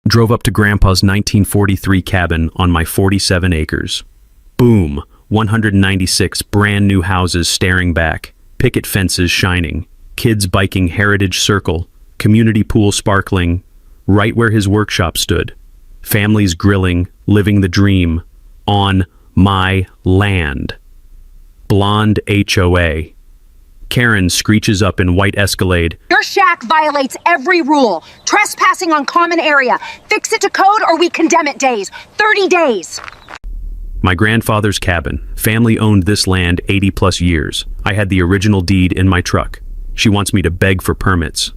Drove up to Grandpa's 1943 cabin on my 47 acres. Boom, 196 brand new houses staring back, picket fences shining, kids biking Heritage Circle, community pool sparkling, right where his workshop stood. Families grilling, living the dream, on my land. Blonde HOA. Karen screeches up in white Escalade. Your shack violates every rule. Trespassing on common area. Fix it to code or we condemn it days. 30 days. My grandfather's cabin. Family owned this land 80 plus years. I had the original deed in my truck. She wants me to beg for permits.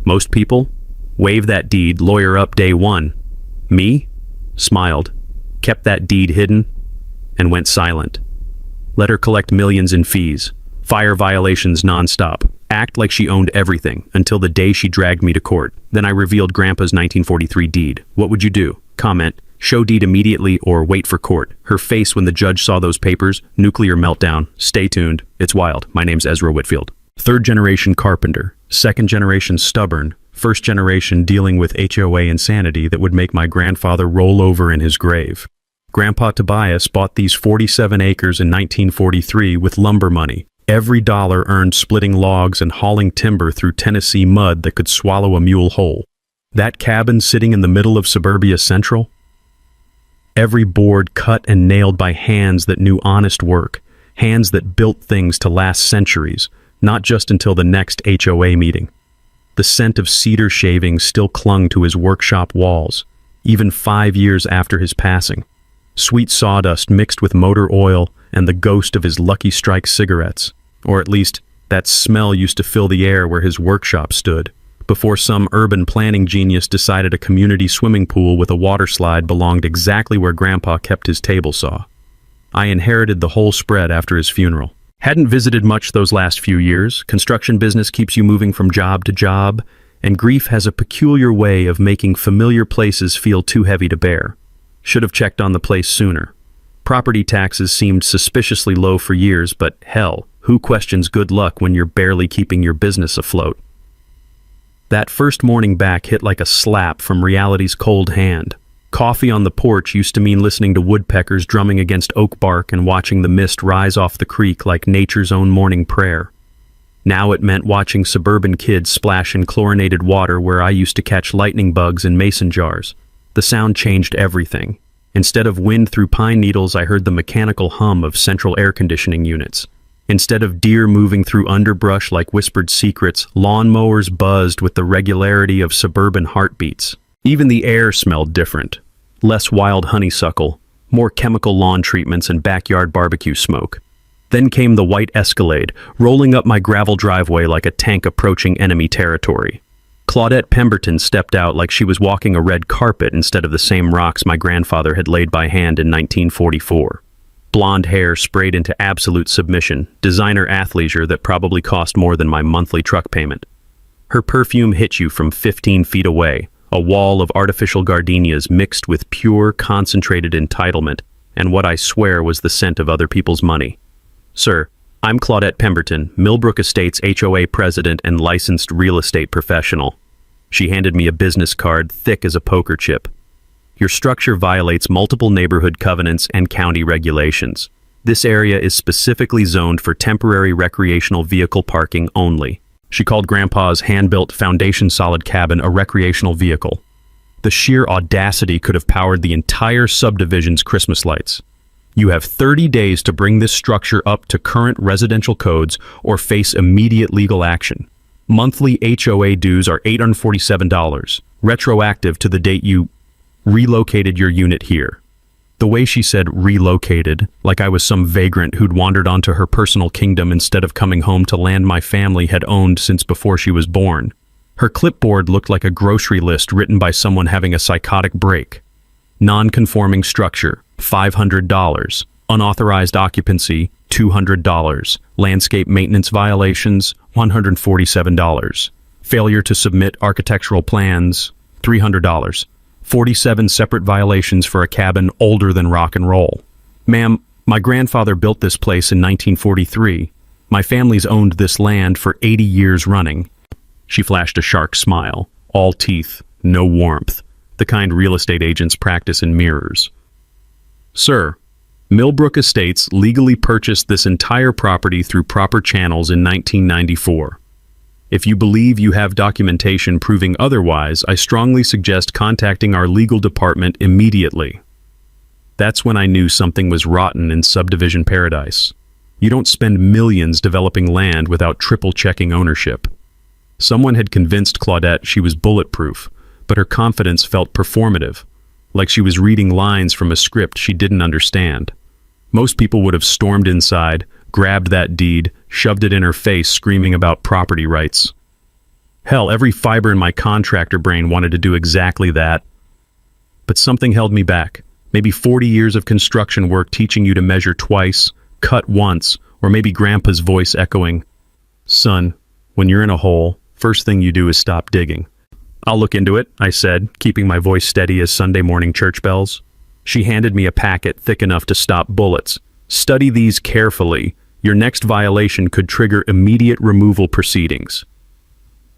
Most people? Wave that deed, lawyer up day one. Me? Smiled, kept that deed hidden, and went silent. Let her collect millions in fees. Fire violations nonstop. Act like she owned everything until the day she dragged me to court. Then I revealed Grandpa's 1943 deed. What would you do? Comment, show deed immediately or wait for court. Her face when the judge saw those papers, nuclear meltdown. Stay tuned. It's wild. My name's Ezra Whitfield. Third generation carpenter. Second generation stubborn. First generation dealing with HOA insanity that would make my grandfather roll over in his grave. Grandpa Tobias bought these 47 acres in 1943 with lumber money. Every dollar earned splitting logs and hauling timber through Tennessee mud that could swallow a mule whole. That cabin sitting in the middle of suburbia central? Every board cut and nailed by hands that knew honest work, hands that built things to last centuries, not just until the next HOA meeting. The scent of cedar shavings still clung to his workshop walls, even 5 years after his passing. Sweet sawdust mixed with motor oil and the ghost of his Lucky Strike cigarettes. Or at least, that smell used to fill the air where his workshop stood, before some urban planning genius decided a community swimming pool with a water slide belonged exactly where Grandpa kept his table saw. I inherited the whole spread after his funeral. Hadn't visited much those last few years. Construction business keeps you moving from job to job, and grief has a peculiar way of making familiar places feel too heavy to bear. Should have checked on the place sooner. Property taxes seemed suspiciously low for years, but hell, who questions good luck when you're barely keeping your business afloat? That first morning back hit like a slap from reality's cold hand. Coffee on the porch used to mean listening to woodpeckers drumming against oak bark and watching the mist rise off the creek like nature's own morning prayer. Now it meant watching suburban kids splash in chlorinated water where I used to catch lightning bugs in mason jars. The sound changed everything. Instead of wind through pine needles, I heard the mechanical hum of central air conditioning units. Instead of deer moving through underbrush like whispered secrets, lawnmowers buzzed with the regularity of suburban heartbeats. Even the air smelled different. Less wild honeysuckle, more chemical lawn treatments and backyard barbecue smoke. Then came the white Escalade, rolling up my gravel driveway like a tank approaching enemy territory. Claudette Pemberton stepped out like she was walking a red carpet instead of the same rocks my grandfather had laid by hand in 1944. Blonde hair sprayed into absolute submission, designer athleisure that probably cost more than my monthly truck payment. Her perfume hit you from 15 feet away, a wall of artificial gardenias mixed with pure, concentrated entitlement, and what I swear was the scent of other people's money. Sir, I'm Claudette Pemberton, Millbrook Estates HOA president and licensed real estate professional. She handed me a business card thick as a poker chip. Your structure violates multiple neighborhood covenants and county regulations. This area is specifically zoned for temporary recreational vehicle parking only. She called Grandpa's hand-built foundation-solid cabin a recreational vehicle. The sheer audacity could have powered the entire subdivision's Christmas lights. You have 30 days to bring this structure up to current residential codes or face immediate legal action. Monthly HOA dues are $847, retroactive to the date you relocated your unit here. The way she said relocated, like I was some vagrant who'd wandered onto her personal kingdom instead of coming home to land my family had owned since before she was born. Her clipboard looked like a grocery list written by someone having a psychotic break. Non-conforming structure, $500. Unauthorized occupancy, $200. Landscape maintenance violations, $147. Failure to submit architectural plans, $300. 47 separate violations for a cabin older than rock and roll. Ma'am, my grandfather built this place in 1943. My family's owned this land for 80 years running. She flashed a shark smile, all teeth, no warmth. the kind real estate agents practice in mirrors. Sir, Millbrook Estates legally purchased this entire property through proper channels in 1994. If you believe you have documentation proving otherwise, I strongly suggest contacting our legal department immediately. That's when I knew something was rotten in subdivision paradise. You don't spend millions developing land without triple-checking ownership. Someone had convinced Claudette she was bulletproof, but her confidence felt performative, like she was reading lines from a script she didn't understand. Most people would have stormed inside, grabbed that deed, shoved it in her face, screaming about property rights. Hell, every fiber in my contractor brain wanted to do exactly that. But something held me back. Maybe 40 years of construction work teaching you to measure twice, cut once, or maybe Grandpa's voice echoing, "Son, when you're in a hole, first thing you do is stop digging." "I'll look into it," I said, keeping my voice steady as Sunday morning church bells. She handed me a packet thick enough to stop bullets. "Study these carefully. Your next violation could trigger immediate removal proceedings."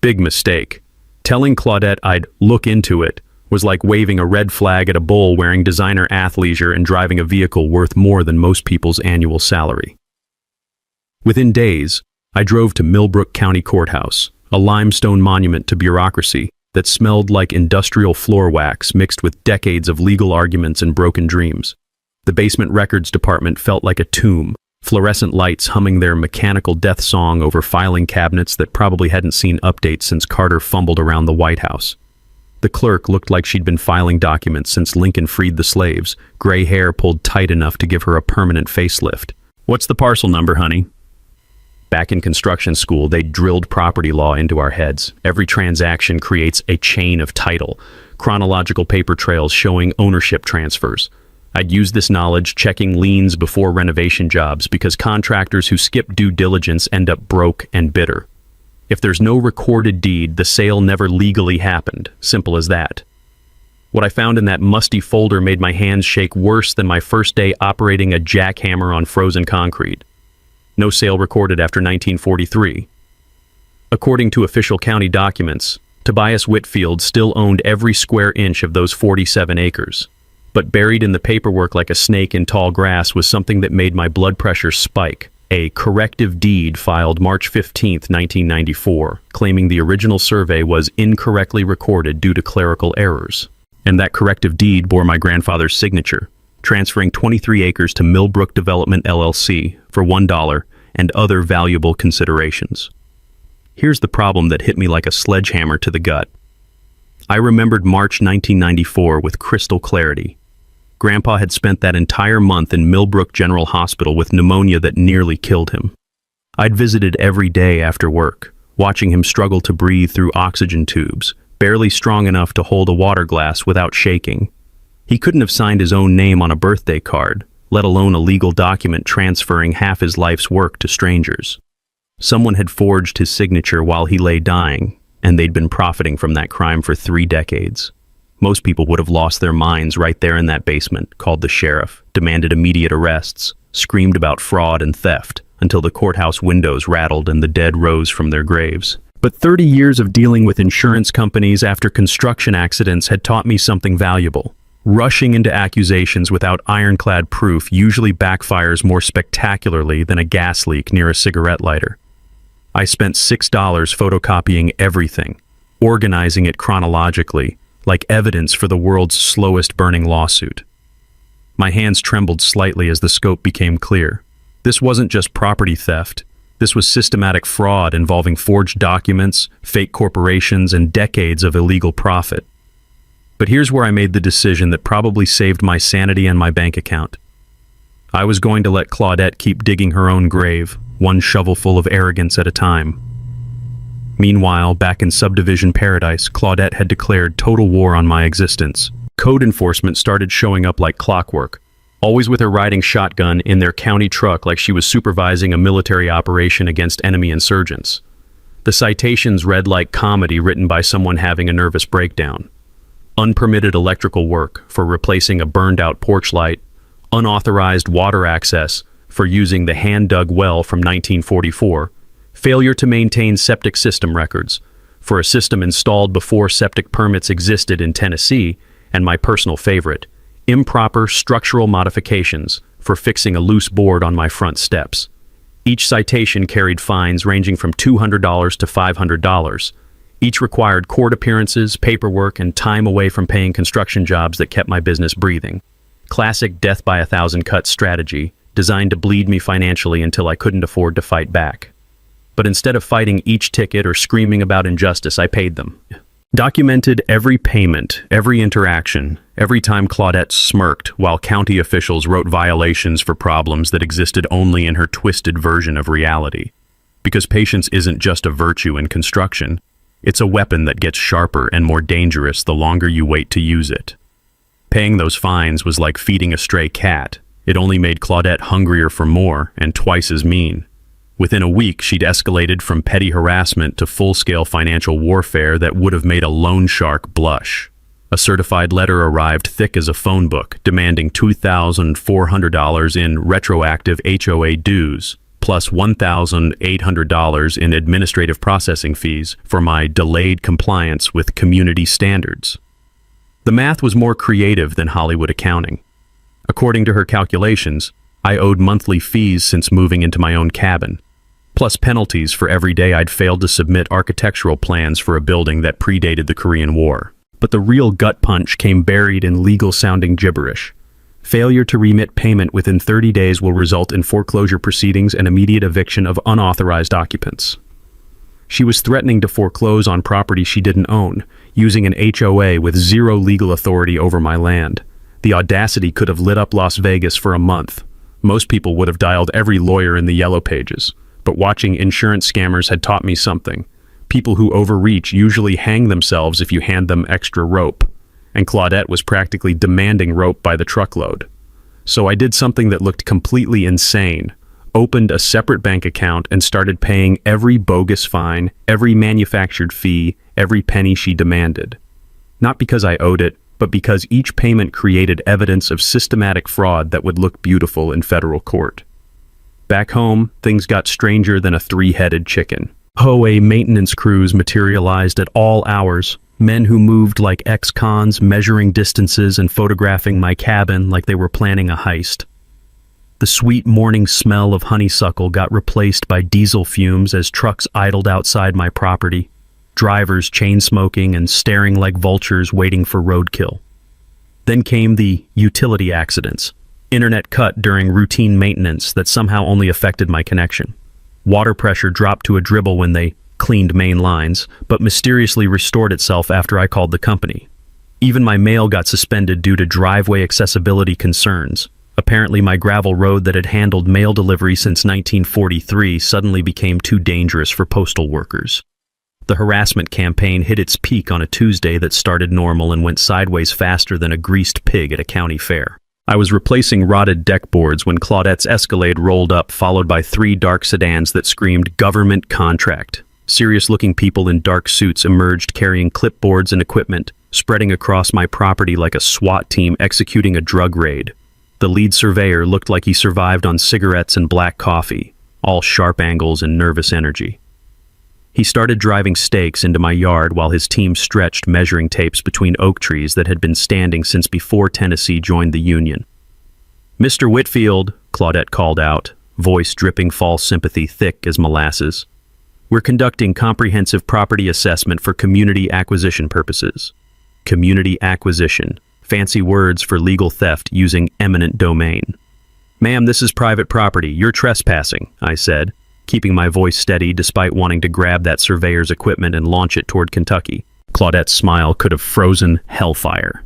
Big mistake. Telling Claudette I'd look into it was like waving a red flag at a bull wearing designer athleisure and driving a vehicle worth more than most people's annual salary. Within days, I drove to Millbrook County Courthouse, a limestone monument to bureaucracy that smelled like industrial floor wax mixed with decades of legal arguments and broken dreams. The basement records department felt like a tomb, fluorescent lights humming their mechanical death song over filing cabinets that probably hadn't seen updates since Carter fumbled around the White House. The clerk looked like she'd been filing documents since Lincoln freed the slaves, gray hair pulled tight enough to give her a permanent facelift. "What's the parcel number, honey?" Back in construction school, they drilled property law into our heads. Every transaction creates a chain of title, chronological paper trails showing ownership transfers. I'd use this knowledge checking liens before renovation jobs because contractors who skip due diligence end up broke and bitter. If there's no recorded deed, the sale never legally happened. Simple as that. What I found in that musty folder made my hands shake worse than my first day operating a jackhammer on frozen concrete. No sale recorded after 1943. According to official county documents, Tobias Whitfield still owned every square inch of those 47 acres. But buried in the paperwork like a snake in tall grass was something that made my blood pressure spike. A corrective deed filed March 15, 1994, claiming the original survey was incorrectly recorded due to clerical errors. And that corrective deed bore my grandfather's signature, transferring 23 acres to Millbrook Development LLC for $1 and other valuable considerations. Here's the problem that hit me like a sledgehammer to the gut. I remembered March 1994 with crystal clarity. Grandpa had spent that entire month in Millbrook General Hospital with pneumonia that nearly killed him. I'd visited every day after work, watching him struggle to breathe through oxygen tubes, barely strong enough to hold a water glass without shaking. He couldn't have signed his own name on a birthday card, let alone a legal document transferring half his life's work to strangers. Someone had forged his signature while he lay dying, and they'd been profiting from that crime for 3 decades. Most people would have lost their minds right there in that basement, called the sheriff, demanded immediate arrests, screamed about fraud and theft, until the courthouse windows rattled and the dead rose from their graves. But 30 years of dealing with insurance companies after construction accidents had taught me something valuable. Rushing into accusations without ironclad proof usually backfires more spectacularly than a gas leak near a cigarette lighter. I spent $6 photocopying everything, organizing it chronologically, like evidence for the world's slowest burning lawsuit. My hands trembled slightly as the scope became clear. This wasn't just property theft. This was systematic fraud involving forged documents, fake corporations, and decades of illegal profit. But here's where I made the decision that probably saved my sanity and my bank account. I was going to let Claudette keep digging her own grave, one shovelful of arrogance at a time. Meanwhile, back in subdivision paradise, Claudette had declared total war on my existence. Code enforcement started showing up like clockwork, always with her riding shotgun in their county truck like she was supervising a military operation against enemy insurgents. The citations read like comedy written by someone having a nervous breakdown. Unpermitted electrical work for replacing a burned-out porch light, unauthorized water access for using the hand-dug well from 1944, failure to maintain septic system records for a system installed before septic permits existed in Tennessee, and my personal favorite, improper structural modifications for fixing a loose board on my front steps. Each citation carried fines ranging from $200 to $500. Each required court appearances, paperwork, and time away from paying construction jobs that kept my business breathing. Classic death by a thousand cuts strategy, designed to bleed me financially until I couldn't afford to fight back. But instead of fighting each ticket or screaming about injustice, I paid them. Documented every payment, every interaction, every time Claudette smirked while county officials wrote violations for problems that existed only in her twisted version of reality. Because patience isn't just a virtue in construction, it's a weapon that gets sharper and more dangerous the longer you wait to use it. Paying those fines was like feeding a stray cat. It only made Claudette hungrier for more and twice as mean. Within a week, she'd escalated from petty harassment to full-scale financial warfare that would have made a loan shark blush. A certified letter arrived thick as a phone book, demanding $2,400 in retroactive HOA dues, plus $1,800 in administrative processing fees for my delayed compliance with community standards. The math was more creative than Hollywood accounting. According to her calculations, I owed monthly fees since moving into my own cabin, plus penalties for every day I'd failed to submit architectural plans for a building that predated the Korean War. But the real gut punch came buried in legal-sounding gibberish. Failure to remit payment within 30 days will result in foreclosure proceedings and immediate eviction of unauthorized occupants. She was threatening to foreclose on property she didn't own, using an HOA with zero legal authority over my land. The audacity could have lit up Las Vegas for a month. Most people would have dialed every lawyer in the yellow pages. But watching insurance scammers had taught me something. People who overreach usually hang themselves if you hand them extra rope. And Claudette was practically demanding rope by the truckload. So I did something that looked completely insane. Opened a separate bank account and started paying every bogus fine, every manufactured fee, every penny she demanded. Not because I owed it, but because each payment created evidence of systematic fraud that would look beautiful in federal court. Back home, things got stranger than a three-headed chicken. HOA maintenance crews materialized at all hours, men who moved like ex-cons, measuring distances and photographing my cabin like they were planning a heist. The sweet morning smell of honeysuckle got replaced by diesel fumes as trucks idled outside my property, drivers chain-smoking and staring like vultures waiting for roadkill. Then came the utility accidents. Internet cut during routine maintenance that somehow only affected my connection. Water pressure dropped to a dribble when they cleaned main lines, but mysteriously restored itself after I called the company. Even my mail got suspended due to driveway accessibility concerns. Apparently my gravel road that had handled mail delivery since 1943 suddenly became too dangerous for postal workers. The harassment campaign hit its peak on a Tuesday that started normal and went sideways faster than a greased pig at a county fair. I was replacing rotted deck boards when Claudette's Escalade rolled up, followed by 3 dark sedans that screamed government contract. Serious-looking people in dark suits emerged carrying clipboards and equipment, spreading across my property like a SWAT team executing a drug raid. The lead surveyor looked like he survived on cigarettes and black coffee, all sharp angles and nervous energy. He started driving stakes into my yard while his team stretched measuring tapes between oak trees that had been standing since before Tennessee joined the Union. "Mr. Whitfield," Claudette called out, voice dripping false sympathy thick as molasses. "We're conducting comprehensive property assessment for community acquisition purposes." Community acquisition. Fancy words for legal theft using eminent domain. "Ma'am, this is private property. You're trespassing," I said, keeping my voice steady despite wanting to grab that surveyor's equipment and launch it toward Kentucky. Claudette's smile could have frozen hellfire.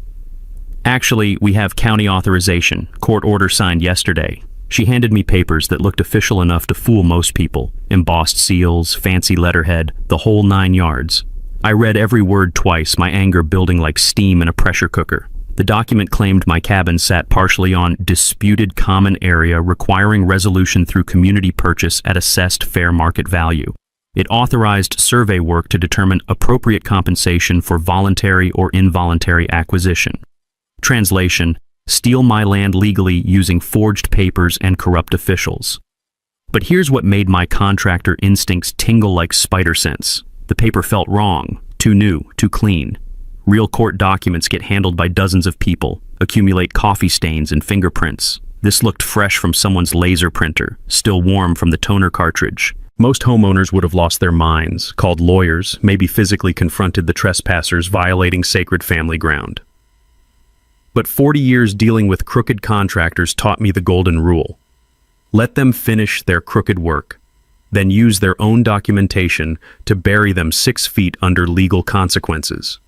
"Actually, we have county authorization. Court order signed yesterday." She handed me papers that looked official enough to fool most people. Embossed seals, fancy letterhead, the whole 9 yards. I read every word twice, my anger building like steam in a pressure cooker. The document claimed my cabin sat partially on disputed common area requiring resolution through community purchase at assessed fair market value. It authorized survey work to determine appropriate compensation for voluntary or involuntary acquisition. Translation: steal my land legally using forged papers and corrupt officials. But here's what made my contractor instincts tingle like spider sense. The paper felt wrong, too new, too clean. Real court documents get handled by dozens of people, accumulate coffee stains and fingerprints. This looked fresh from someone's laser printer, still warm from the toner cartridge. Most homeowners would have lost their minds, called lawyers, maybe physically confronted the trespassers violating sacred family ground. But 40 years dealing with crooked contractors taught me the golden rule. Let them finish their crooked work, then use their own documentation to bury them 6 feet under legal consequences.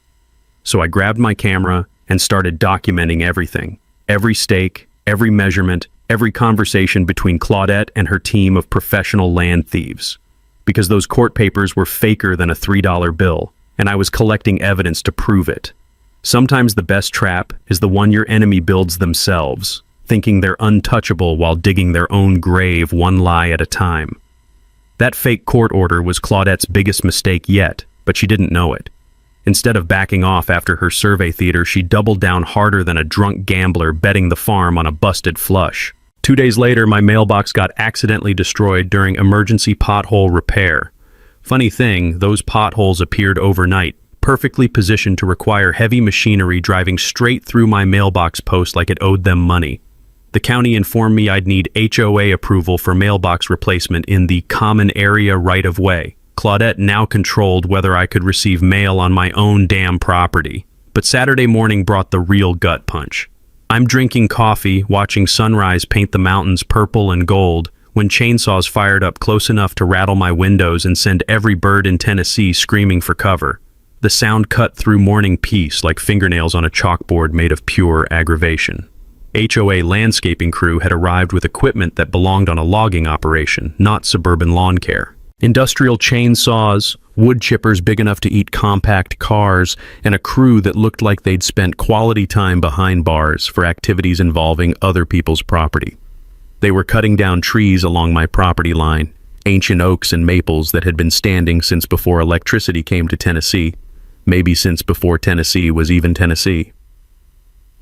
So I grabbed my camera and started documenting everything. Every stake, every measurement, every conversation between Claudette and her team of professional land thieves. Because those court papers were faker than a $3 bill, and I was collecting evidence to prove it. Sometimes the best trap is the one your enemy builds themselves, thinking they're untouchable while digging their own grave one lie at a time. That fake court order was Claudette's biggest mistake yet, but she didn't know it. Instead of backing off after her survey theater, she doubled down harder than a drunk gambler betting the farm on a busted flush. 2 days later, my mailbox got accidentally destroyed during emergency pothole repair. Funny thing, those potholes appeared overnight, perfectly positioned to require heavy machinery driving straight through my mailbox post like it owed them money. The county informed me I'd need HOA approval for mailbox replacement in the common area right-of-way. Claudette now controlled whether I could receive mail on my own damn property. But Saturday morning brought the real gut punch. I'm drinking coffee, watching sunrise paint the mountains purple and gold, when chainsaws fired up close enough to rattle my windows and send every bird in Tennessee screaming for cover. The sound cut through morning peace like fingernails on a chalkboard made of pure aggravation. HOA landscaping crew had arrived with equipment that belonged on a logging operation, not suburban lawn care. Industrial chainsaws, wood chippers big enough to eat compact cars, and a crew that looked like they'd spent quality time behind bars for activities involving other people's property. They were cutting down trees along my property line, ancient oaks and maples that had been standing since before electricity came to Tennessee, maybe since before Tennessee was even Tennessee.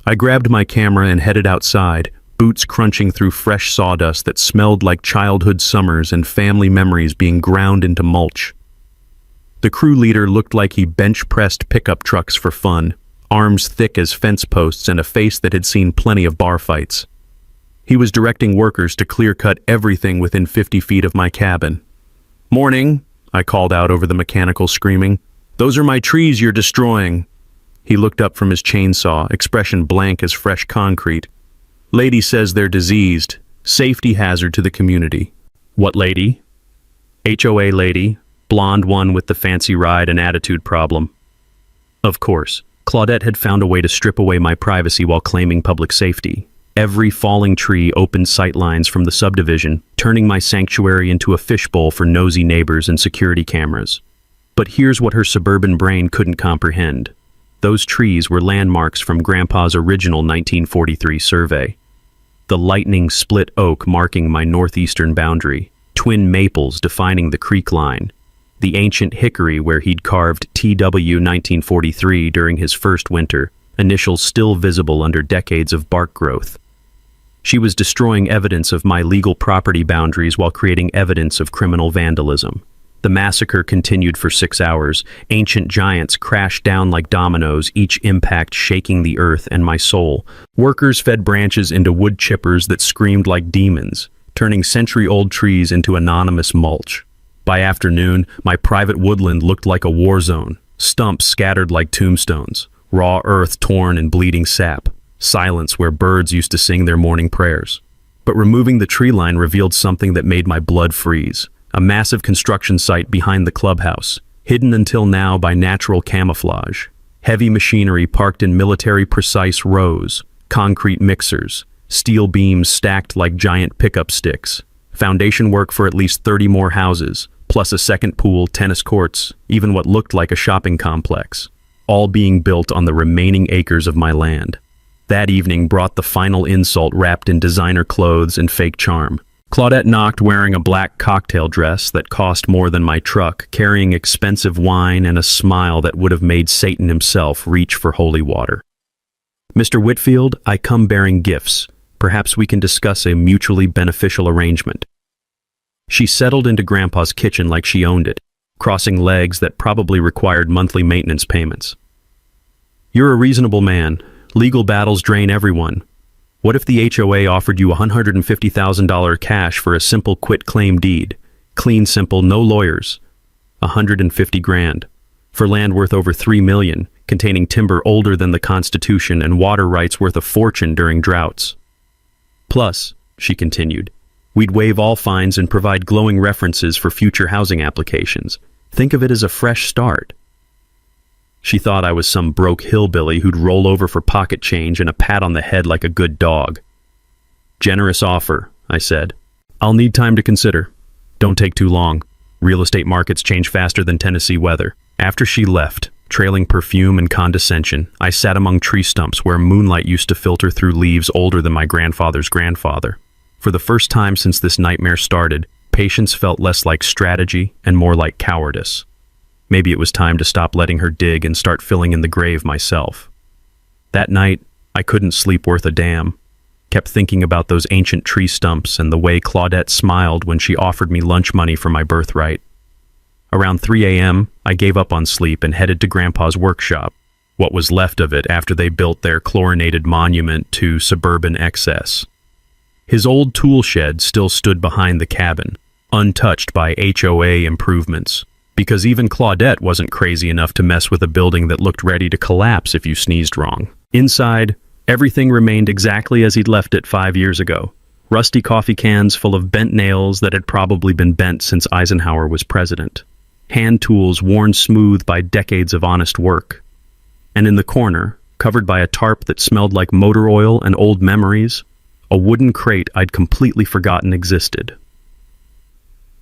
I grabbed my camera and headed outside, boots crunching through fresh sawdust that smelled like childhood summers and family memories being ground into mulch. The crew leader looked like he bench-pressed pickup trucks for fun, arms thick as fence posts and a face that had seen plenty of bar fights. He was directing workers to clear-cut everything within 50 feet of my cabin. "Morning," I called out over the mechanical screaming. "Those are my trees you're destroying." He looked up from his chainsaw, expression blank as fresh concrete. "Lady says they're diseased. Safety hazard to the community." "What lady?" "HOA lady. Blonde one with the fancy ride and attitude problem." Of course, Claudette had found a way to strip away my privacy while claiming public safety. Every falling tree opened sightlines from the subdivision, turning my sanctuary into a fishbowl for nosy neighbors and security cameras. But here's what her suburban brain couldn't comprehend. Those trees were landmarks from Grandpa's original 1943 survey. The lightning split oak marking my northeastern boundary, twin maples defining the creek line, the ancient hickory where he'd carved TW 1943 during his first winter, initials still visible under decades of bark growth. She was destroying evidence of my legal property boundaries while creating evidence of criminal vandalism. The massacre continued for 6 hours. Ancient giants crashed down like dominoes, each impact shaking the earth and my soul. Workers fed branches into wood chippers that screamed like demons, turning century-old trees into anonymous mulch. By afternoon, my private woodland looked like a war zone, stumps scattered like tombstones, raw earth torn and bleeding sap, silence where birds used to sing their morning prayers. But removing the tree line revealed something that made my blood freeze. A massive construction site behind the clubhouse, hidden until now by natural camouflage. Heavy machinery parked in military-precise rows, concrete mixers, steel beams stacked like giant pickup sticks. Foundation work for at least 30 more houses, plus a second pool, tennis courts, even what looked like a shopping complex, all being built on the remaining acres of my land. That evening brought the final insult wrapped in designer clothes and fake charm. Claudette knocked wearing a black cocktail dress that cost more than my truck, carrying expensive wine and a smile that would have made Satan himself reach for holy water. "Mr. Whitfield, I come bearing gifts. Perhaps we can discuss a mutually beneficial arrangement." She settled into Grandpa's kitchen like she owned it, crossing legs that probably required monthly maintenance payments. You're a reasonable man. Legal battles drain everyone. What if the HOA offered you $150,000 cash for a simple quit-claim deed? Clean, simple, no lawyers. 150 grand. For land worth over 3 million, containing timber older than the Constitution and water rights worth a fortune during droughts. Plus, she continued, we'd waive all fines and provide glowing references for future housing applications. Think of it as a fresh start. She thought I was some broke hillbilly who'd roll over for pocket change and a pat on the head like a good dog. Generous offer, I said. I'll need time to consider. Don't take too long. Real estate markets change faster than Tennessee weather. After she left, trailing perfume and condescension, I sat among tree stumps where moonlight used to filter through leaves older than my grandfather's grandfather. For the first time since this nightmare started, patience felt less like strategy and more like cowardice. Maybe it was time to stop letting her dig and start filling in the grave myself. That night, I couldn't sleep worth a damn. Kept thinking about those ancient tree stumps and the way Claudette smiled when she offered me lunch money for my birthright. Around 3 a.m., I gave up on sleep and headed to Grandpa's workshop, what was left of it after they built their chlorinated monument to suburban excess. His old tool shed still stood behind the cabin, untouched by HOA improvements, because even Claudette wasn't crazy enough to mess with a building that looked ready to collapse if you sneezed wrong. Inside, everything remained exactly as he'd left it 5 years ago. Rusty coffee cans full of bent nails that had probably been bent since Eisenhower was president. Hand tools worn smooth by decades of honest work. And in the corner, covered by a tarp that smelled like motor oil and old memories, a wooden crate I'd completely forgotten existed.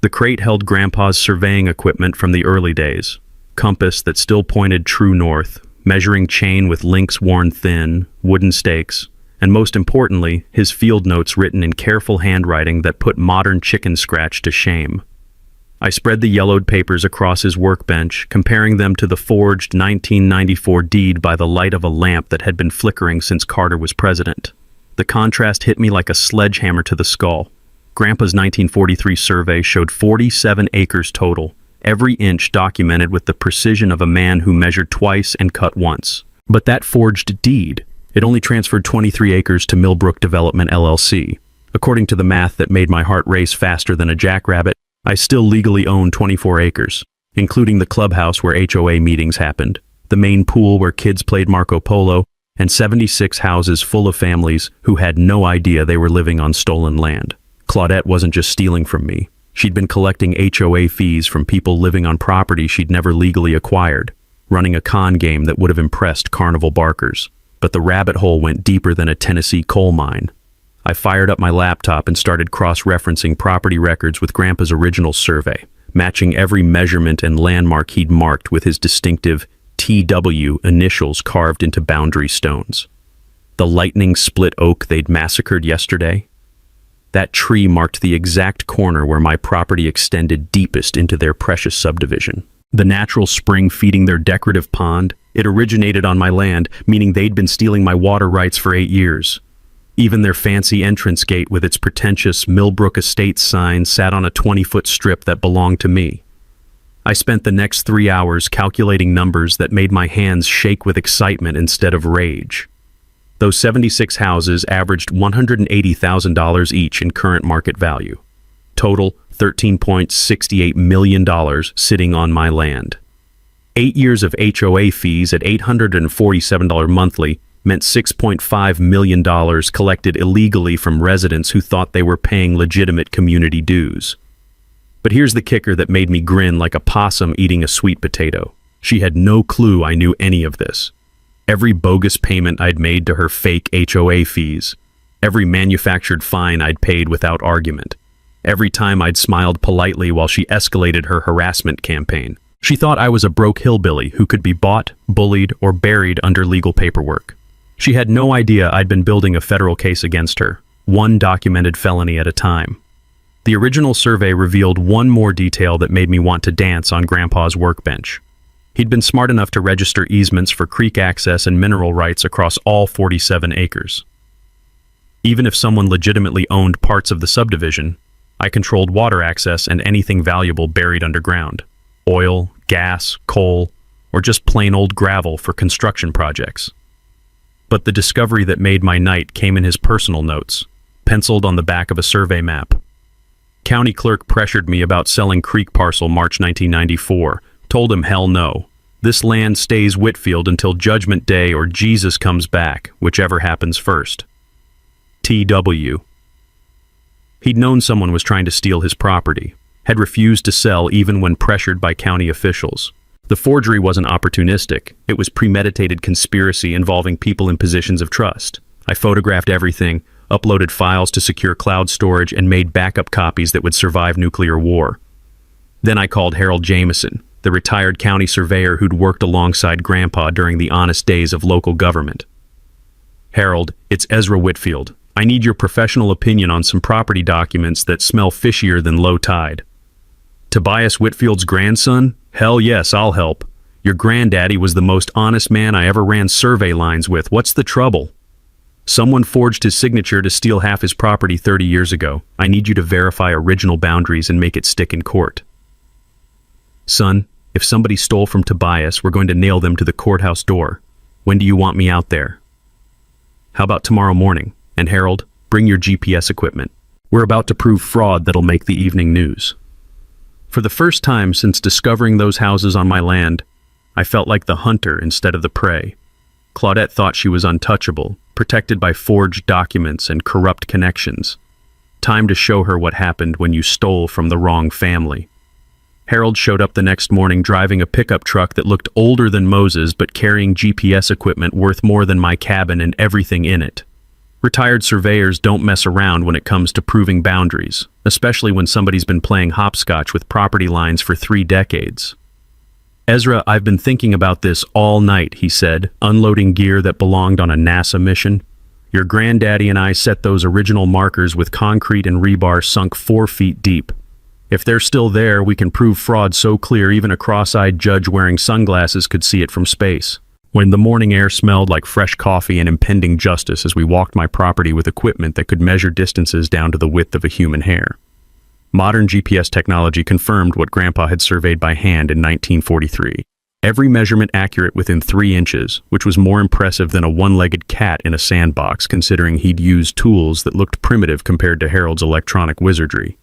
The crate held Grandpa's surveying equipment from the early days, compass that still pointed true north, measuring chain with links worn thin, wooden stakes, and most importantly, his field notes written in careful handwriting that put modern chicken scratch to shame. I spread the yellowed papers across his workbench, comparing them to the forged 1994 deed by the light of a lamp that had been flickering since Carter was president. The contrast hit me like a sledgehammer to the skull. Grandpa's 1943 survey showed 47 acres total, every inch documented with the precision of a man who measured twice and cut once. But that forged deed, it only transferred 23 acres to Millbrook Development LLC. According to the math that made my heart race faster than a jackrabbit, I still legally own 24 acres, including the clubhouse where HOA meetings happened, the main pool where kids played Marco Polo, and 76 houses full of families who had no idea they were living on stolen land. Claudette wasn't just stealing from me. She'd been collecting HOA fees from people living on property she'd never legally acquired, running a con game that would have impressed carnival barkers. But the rabbit hole went deeper than a Tennessee coal mine. I fired up my laptop and started cross-referencing property records with Grandpa's original survey, matching every measurement and landmark he'd marked with his distinctive TW initials carved into boundary stones. The lightning-split oak they'd massacred yesterday? That tree marked the exact corner where my property extended deepest into their precious subdivision. The natural spring feeding their decorative pond, it originated on my land, meaning they'd been stealing my water rights for 8 years. Even their fancy entrance gate with its pretentious Millbrook Estates sign sat on a 20-foot strip that belonged to me. I spent the next 3 hours calculating numbers that made my hands shake with excitement instead of rage. Those 76 houses averaged $180,000 each in current market value. Total, $13.68 million sitting on my land. 8 years of HOA fees at $847 monthly meant $6.5 million collected illegally from residents who thought they were paying legitimate community dues. But here's the kicker that made me grin like a possum eating a sweet potato. She had no clue I knew any of this. Every bogus payment I'd made to her fake HOA fees, every manufactured fine I'd paid without argument, every time I'd smiled politely while she escalated her harassment campaign. She thought I was a broke hillbilly who could be bought, bullied, or buried under legal paperwork. She had no idea I'd been building a federal case against her, one documented felony at a time. The original survey revealed one more detail that made me want to dance on Grandpa's workbench. He'd been smart enough to register easements for creek access and mineral rights across all 47 acres. Even if someone legitimately owned parts of the subdivision, I controlled water access and anything valuable buried underground. Oil, gas, coal, or just plain old gravel for construction projects. But the discovery that made my night came in his personal notes, penciled on the back of a survey map. County clerk pressured me about selling Creek Parcel March 1994, told him hell no. This land stays Whitfield until Judgment Day or Jesus comes back, whichever happens first. T.W. He'd known someone was trying to steal his property, had refused to sell even when pressured by county officials. The forgery wasn't opportunistic, it was premeditated conspiracy involving people in positions of trust. I photographed everything, uploaded files to secure cloud storage, and made backup copies that would survive nuclear war. Then I called Harold Jameson, the retired county surveyor who'd worked alongside Grandpa during the honest days of local government. Harold, it's Ezra Whitfield. I need your professional opinion on some property documents that smell fishier than low tide. Tobias Whitfield's grandson? Hell yes, I'll help. Your granddaddy was the most honest man I ever ran survey lines with. What's the trouble? Someone forged his signature to steal half his property 30 years ago. I need you to verify original boundaries and make it stick in court. Son, if somebody stole from Tobias, we're going to nail them to the courthouse door. When do you want me out there? How about tomorrow morning? And Harold, bring your GPS equipment. We're about to prove fraud that'll make the evening news. For the first time since discovering those houses on my land, I felt like the hunter instead of the prey. Claudette thought she was untouchable, protected by forged documents and corrupt connections. Time to show her what happened when you stole from the wrong family. Harold showed up the next morning driving a pickup truck that looked older than Moses but carrying GPS equipment worth more than my cabin and everything in it. Retired surveyors don't mess around when it comes to proving boundaries, especially when somebody's been playing hopscotch with property lines for 3 decades. Ezra, I've been thinking about this all night, he said, unloading gear that belonged on a NASA mission. Your granddaddy and I set those original markers with concrete and rebar sunk 4 feet deep. If they're still there, we can prove fraud so clear even a cross-eyed judge wearing sunglasses could see it from space. When the morning air smelled like fresh coffee and impending justice as we walked my property with equipment that could measure distances down to the width of a human hair. Modern GPS technology confirmed what Grandpa had surveyed by hand in 1943. Every measurement accurate within 3 inches, which was more impressive than a one-legged cat in a sandbox considering he'd used tools that looked primitive compared to Harold's electronic wizardry.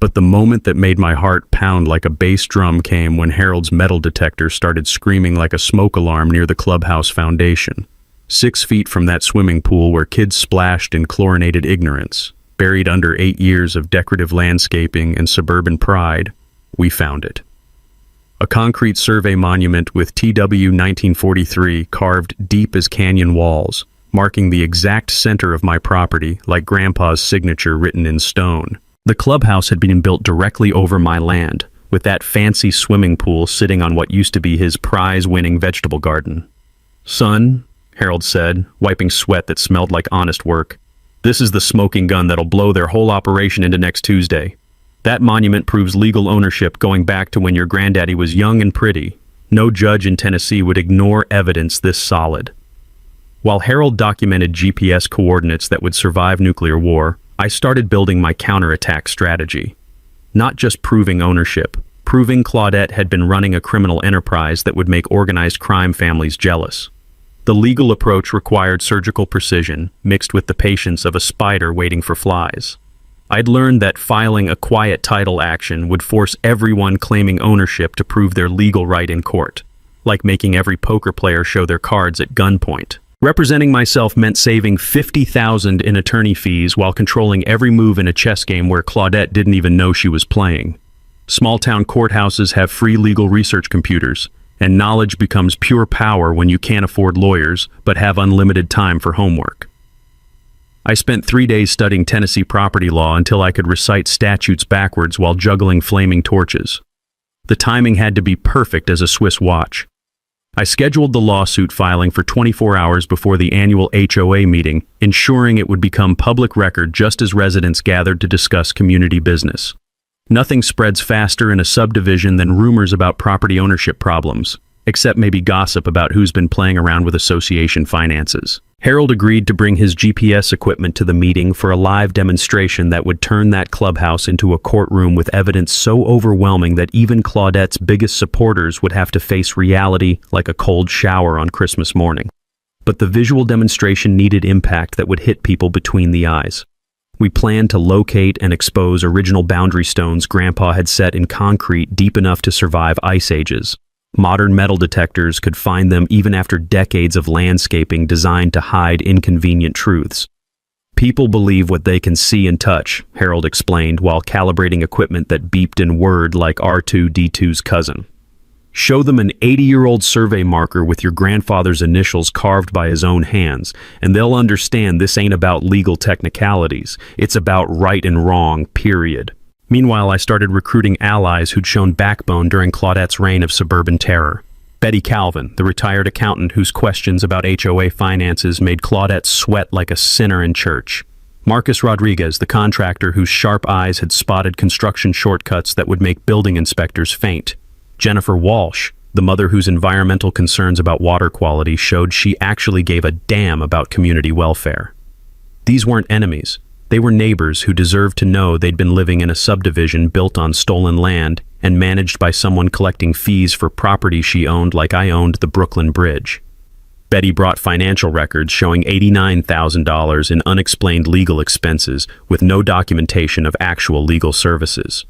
But the moment that made my heart pound like a bass drum came when Harold's metal detector started screaming like a smoke alarm near the clubhouse foundation. 6 feet from that swimming pool where kids splashed in chlorinated ignorance, buried under 8 years of decorative landscaping and suburban pride, we found it. A concrete survey monument with TW 1943 carved deep as canyon walls, marking the exact center of my property like Grandpa's signature written in stone. The clubhouse had been built directly over my land, with that fancy swimming pool sitting on what used to be his prize-winning vegetable garden. Son, Harold said, wiping sweat that smelled like honest work, this is the smoking gun that'll blow their whole operation into next Tuesday. That monument proves legal ownership going back to when your granddaddy was young and pretty. No judge in Tennessee would ignore evidence this solid. While Harold documented GPS coordinates that would survive nuclear war, I started building my counterattack strategy. Not just proving ownership, proving Claudette had been running a criminal enterprise that would make organized crime families jealous. The legal approach required surgical precision, mixed with the patience of a spider waiting for flies. I'd learned that filing a quiet title action would force everyone claiming ownership to prove their legal right in court, like making every poker player show their cards at gunpoint. Representing myself meant saving $50,000 in attorney fees while controlling every move in a chess game where Claudette didn't even know she was playing. Small-town courthouses have free legal research computers, and knowledge becomes pure power when you can't afford lawyers but have unlimited time for homework. I spent 3 days studying Tennessee property law until I could recite statutes backwards while juggling flaming torches. The timing had to be perfect as a Swiss watch. I scheduled the lawsuit filing for 24 hours before the annual HOA meeting, ensuring it would become public record just as residents gathered to discuss community business. Nothing spreads faster in a subdivision than rumors about property ownership problems, except maybe gossip about who's been playing around with association finances. Harold agreed to bring his GPS equipment to the meeting for a live demonstration that would turn that clubhouse into a courtroom with evidence so overwhelming that even Claudette's biggest supporters would have to face reality like a cold shower on Christmas morning. But the visual demonstration needed impact that would hit people between the eyes. We planned to locate and expose original boundary stones Grandpa had set in concrete deep enough to survive ice ages. Modern metal detectors could find them even after decades of landscaping designed to hide inconvenient truths. People believe what they can see and touch, Harold explained while calibrating equipment that beeped in word like R2-D2's cousin. Show them an 80-year-old survey marker with your grandfather's initials carved by his own hands, and they'll understand this ain't about legal technicalities. It's about right and wrong, period. Meanwhile, I started recruiting allies who'd shown backbone during Claudette's reign of suburban terror. Betty Calvin, the retired accountant whose questions about HOA finances made Claudette sweat like a sinner in church. Marcus Rodriguez, the contractor whose sharp eyes had spotted construction shortcuts that would make building inspectors faint. Jennifer Walsh, the mother whose environmental concerns about water quality showed she actually gave a damn about community welfare. These weren't enemies. They were neighbors who deserved to know they'd been living in a subdivision built on stolen land and managed by someone collecting fees for property she owned like I owned the Brooklyn Bridge. Betty brought financial records showing $89,000 in unexplained legal expenses with no documentation of actual legal services.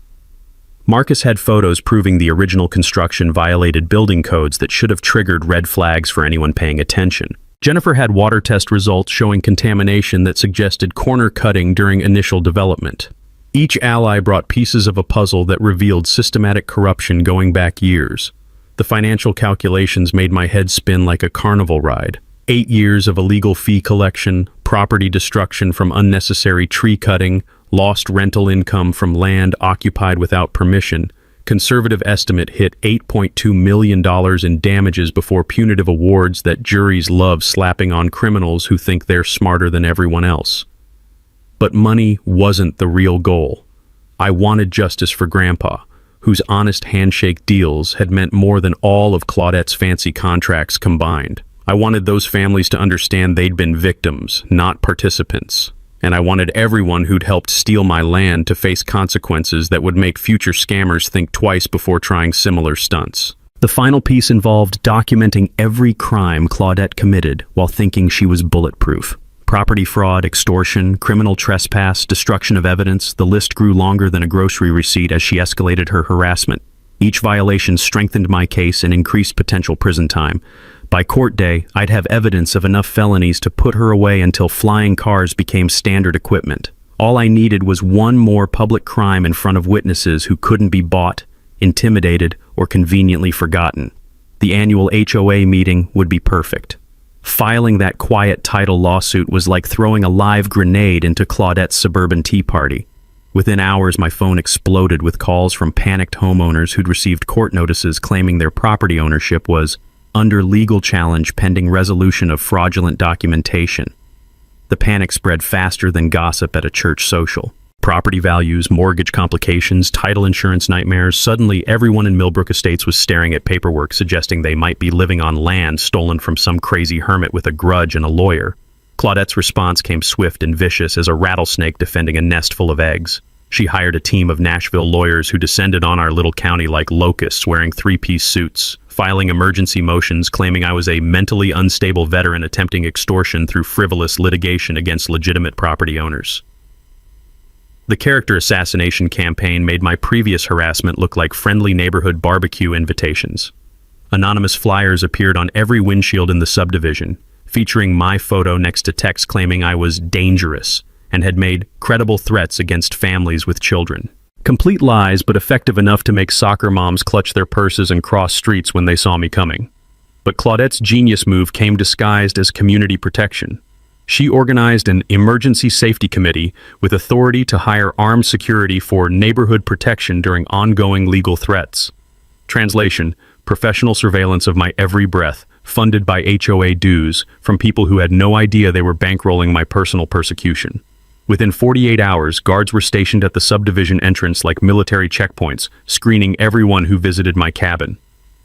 Marcus had photos proving the original construction violated building codes that should have triggered red flags for anyone paying attention. Jennifer had water test results showing contamination that suggested corner cutting during initial development. Each ally brought pieces of a puzzle that revealed systematic corruption going back years. The financial calculations made my head spin like a carnival ride. 8 years of illegal fee collection, property destruction from unnecessary tree cutting, lost rental income from land occupied without permission. Conservative estimate hit $8.2 million in damages before punitive awards that juries love slapping on criminals who think they're smarter than everyone else. But money wasn't the real goal. I wanted justice for Grandpa, whose honest handshake deals had meant more than all of Claudette's fancy contracts combined. I wanted those families to understand they'd been victims, not participants. And I wanted everyone who'd helped steal my land to face consequences that would make future scammers think twice before trying similar stunts. The final piece involved documenting every crime Claudette committed while thinking she was bulletproof. Property fraud, extortion, criminal trespass, destruction of evidence, the list grew longer than a grocery receipt as she escalated her harassment. Each violation strengthened my case and increased potential prison time. By court day, I'd have evidence of enough felonies to put her away until flying cars became standard equipment. All I needed was one more public crime in front of witnesses who couldn't be bought, intimidated, or conveniently forgotten. The annual HOA meeting would be perfect. Filing that quiet title lawsuit was like throwing a live grenade into Claudette's suburban tea party. Within hours, my phone exploded with calls from panicked homeowners who'd received court notices claiming their property ownership was under legal challenge pending resolution of fraudulent documentation. The panic spread faster than gossip at a church social. Property values, mortgage complications, title insurance nightmares. Suddenly, everyone in Millbrook Estates was staring at paperwork suggesting they might be living on land stolen from some crazy hermit with a grudge and a lawyer. Claudette's response came swift and vicious as a rattlesnake defending a nest full of eggs. She hired a team of Nashville lawyers who descended on our little county like locusts wearing three-piece suits, filing emergency motions claiming I was a mentally unstable veteran attempting extortion through frivolous litigation against legitimate property owners. The character assassination campaign made my previous harassment look like friendly neighborhood barbecue invitations. Anonymous flyers appeared on every windshield in the subdivision, featuring my photo next to text claiming I was dangerous and had made credible threats against families with children. Complete lies, but effective enough to make soccer moms clutch their purses and cross streets when they saw me coming. But Claudette's genius move came disguised as community protection. She organized an emergency safety committee with authority to hire armed security for neighborhood protection during ongoing legal threats. Translation: professional surveillance of my every breath, funded by HOA dues from people who had no idea they were bankrolling my personal persecution. Within 48 hours, guards were stationed at the subdivision entrance like military checkpoints, screening everyone who visited my cabin.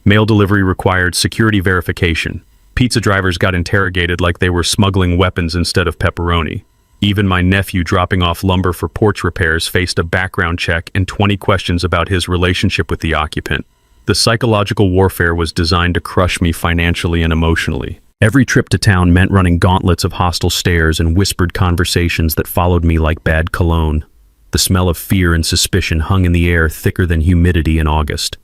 Mail delivery required security verification. Pizza drivers got interrogated like they were smuggling weapons instead of pepperoni. Even my nephew dropping off lumber for porch repairs faced a background check and 20 questions about his relationship with the occupant. The psychological warfare was designed to crush me financially and emotionally. Every trip to town meant running gauntlets of hostile stares and whispered conversations that followed me like bad cologne. The smell of fear and suspicion hung in the air thicker than humidity in August.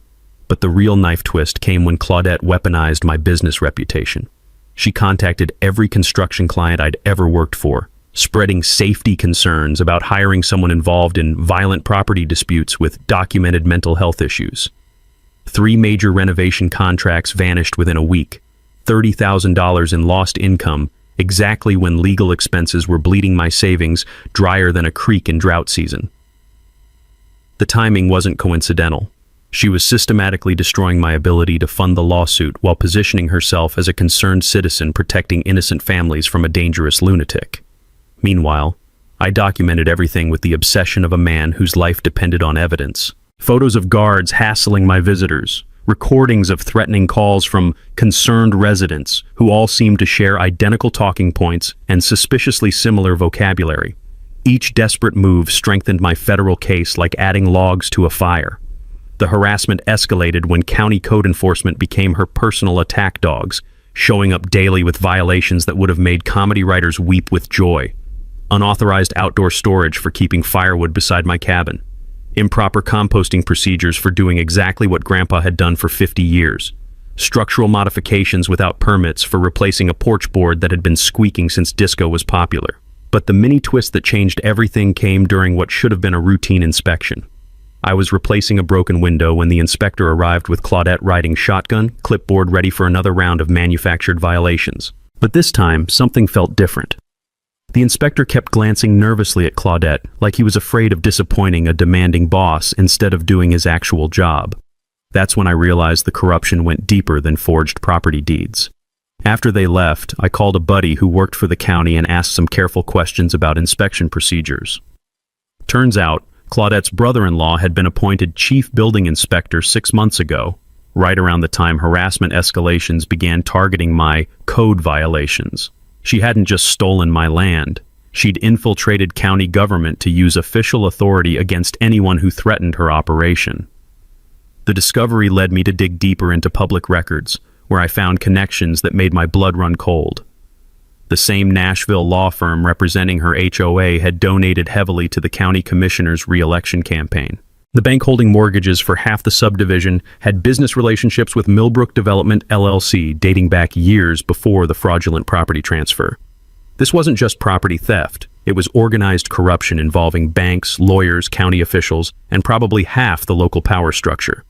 But the real knife twist came when Claudette weaponized my business reputation. She contacted every construction client I'd ever worked for, spreading safety concerns about hiring someone involved in violent property disputes with documented mental health issues. 3 major renovation contracts vanished within a week, $30,000 in lost income, exactly when legal expenses were bleeding my savings drier than a creek in drought season. The timing wasn't coincidental. She was systematically destroying my ability to fund the lawsuit while positioning herself as a concerned citizen protecting innocent families from a dangerous lunatic. Meanwhile, I documented everything with the obsession of a man whose life depended on evidence. Photos of guards hassling my visitors, recordings of threatening calls from concerned residents who all seemed to share identical talking points and suspiciously similar vocabulary. Each desperate move strengthened my federal case like adding logs to a fire. The harassment escalated when county code enforcement became her personal attack dogs, showing up daily with violations that would have made comedy writers weep with joy. Unauthorized outdoor storage for keeping firewood beside my cabin. Improper composting procedures for doing exactly what Grandpa had done for 50 years. Structural modifications without permits for replacing a porch board that had been squeaking since disco was popular. But the mini twist that changed everything came during what should have been a routine inspection. I was replacing a broken window when the inspector arrived with Claudette riding shotgun, clipboard ready for another round of manufactured violations. But this time, something felt different. The inspector kept glancing nervously at Claudette, like he was afraid of disappointing a demanding boss instead of doing his actual job. That's when I realized the corruption went deeper than forged property deeds. After they left, I called a buddy who worked for the county and asked some careful questions about inspection procedures. Turns out, Claudette's brother-in-law had been appointed chief building inspector 6 months ago, right around the time harassment escalations began targeting my code violations. She hadn't just stolen my land. She'd infiltrated county government to use official authority against anyone who threatened her operation. The discovery led me to dig deeper into public records, where I found connections that made my blood run cold. The same Nashville law firm representing her HOA had donated heavily to the county commissioner's re-election campaign. The bank holding mortgages for half the subdivision had business relationships with Millbrook Development LLC dating back years before the fraudulent property transfer. This wasn't just property theft. It was organized corruption involving banks, lawyers, county officials, and probably half the local power structure.